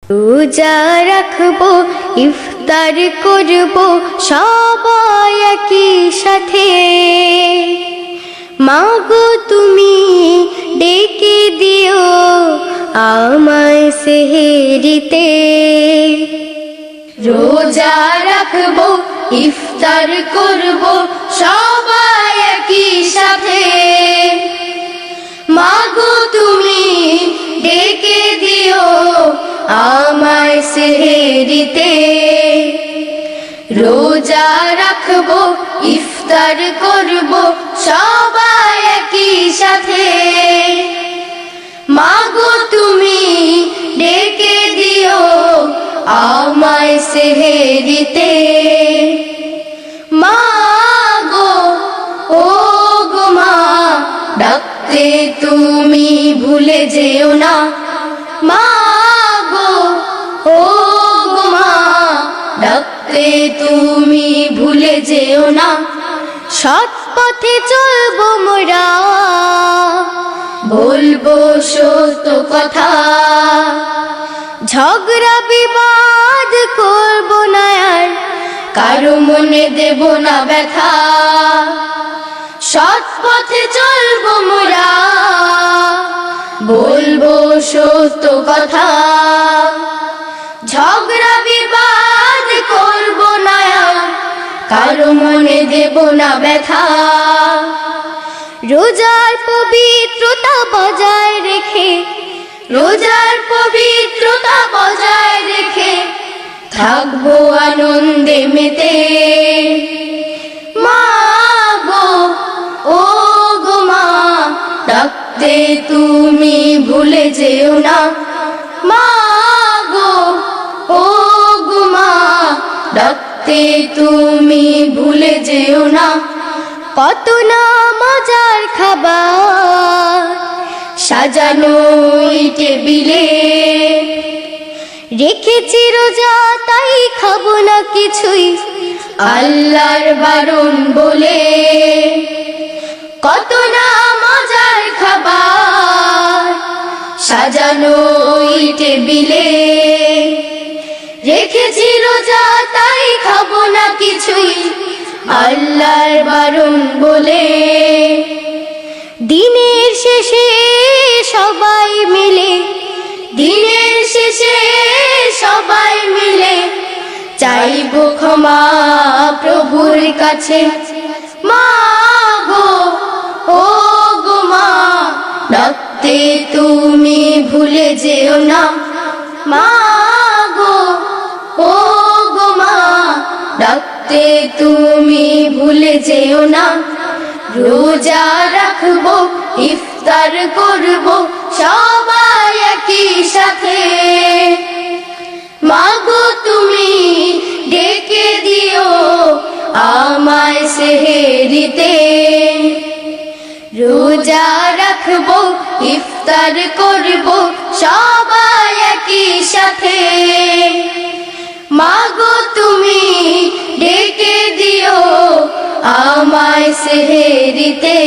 রোজা রাখবো, ইফতার করবো সবাই একই সাথে। মাগো তুমি ডেকে দিও আমায় সেহেরিতে। রোজা রাখবো, ইফতার করবো সবাই একই সাথে। মাগো তুমি ডেকে দিও আমায় সেহেরিতে। রোজা রাখবো, ইফতার করবো সবাই একই সাথে। মাগো তুমি ডেকে দিও আমায় সেহেরিতে। মাগো ও গো মা, ডাকতে তুমি ভুলে যেও না। মাগো ও গো মা, ডাকতে তুমি ভুলে যেও না। সৎ পথে চলবো মোরা, বলবো সত্য কথা। ঝগড়া বিবাদ করবো না আর, কারো মনে দেব না ব্যথা। সৎ পথে চলবো মোরা, বলবো সত্য কথা। ঝগড়া বিবাদ করবো না আর, কারো মনে দেব না ব্যথা। রোজার পবিত্রতা বজায় রেখে, রোজার পবিত্রতা বজায় রেখে থাকবো আনন্দে মেতে। মাগো ও গো মা, ডাকতে তুমি ভুলে যেও না। মাগো ও গো মা, ডাকতে তুমি ভুলে যেও না। কত না মজার খাবার সাজানো এই টেবিলে, রেখেছি রোজা তাই খাবো না কিছুই আল্লাহর বারণ বলে। কত না মজার খাবার সাজানো এই টেবিলে, রেখেছি রোজা তাই খাবো না কিছুই আল্লাহর বারণ বলে। দিনের শেষে সবাই মিলে, দিনের শেষে সবাই মিলে চাইবো ক্ষমা প্রভুর কাছে। মাগো ও গো মা, ডাকতে তুমি ভুলে যেও না। মাগো ও গো মা, ডাকতে তুমি ভুলে যেও না। রোজা রাখবো, ইফতার করবো সবাই একই সাথে। মাগো তুমি ডেকে দিও আমায় সেহেরিতে। রোজা রাখবো, ইফতার করবো সবাই একই সাথে। মাগো তুমি ডেকে দিও আমায় সেহেরিতে।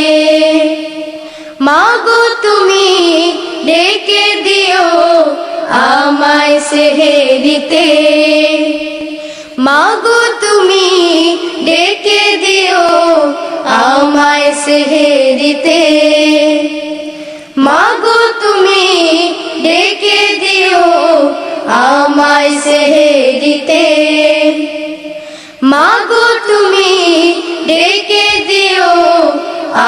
মাগো তুমি ডেকে দিও আমায় সেহেরিতে। মাগো তুমি ডেকে দিও আমায় সেহেরিতে। মাগো তুমি ডেকে দিও আমায় সেহেরিতে। মাগো তুমি ডেকে দিও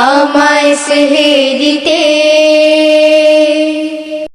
আমায় সেহেরিতে।